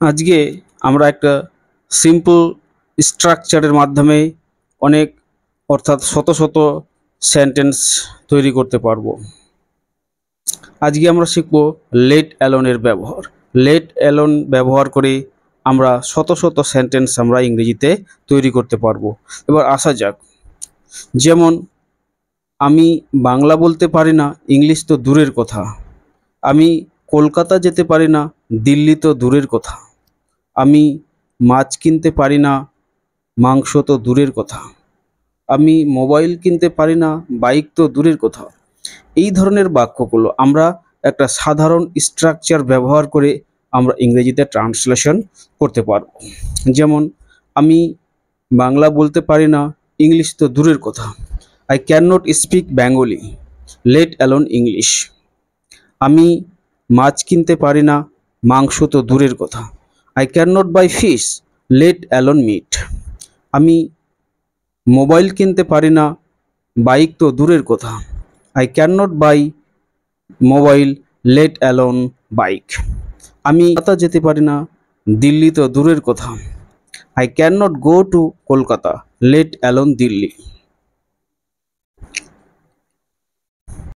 আজকে আমরা একটা সিম্পল স্ট্রাকচারের মাধ্যমে অনেক অর্থাৎ শত শত সেন্টেন্স তৈরি করতে পারবো। আজকে আমরা শিখব লেট অ্যালোনের ব্যবহার। লেট অ্যালোন ব্যবহার করে আমরা শত শত সেন্টেন্স আমরা ইংরেজিতে তৈরি করতে পারবো। এবার আসা যাক, যেমন আমি বাংলা বলতে পারি না, ইংলিশ তো দূরের কথা। আমি কলকাতা যেতে পারি না, দিল্লি তো দূরের কথা। আমি মাছ কিনতে পারি না, মাংস তো দূরের কথা। আমি মোবাইল কিনতে পারি না, বাইক তো দূরের কথা। এই ধরনের বাক্যগুলো আমরা একটা সাধারণ স্ট্রাকচার ব্যবহার করে আমরা ইংরেজিতে ট্রান্সলেশন করতে পারবো। যেমন আমি বাংলা বলতে পারি না, ইংলিশ তো দূরের কথা। I can not speak Bengali, let alone English. আমি মাছ কিনতে পারি না, মাংস তো দূরের কথা। I can not buy fish, let alone meat. আমি মোবাইল কিনতে পারি না, বাইক তো দূরের কথা। I can not buy mobile, let alone bike. আমি কলকাতা যেতে পারি না, দিল্লি তো দূরের কথা। I can not go to Kolkata, let alone Delhi.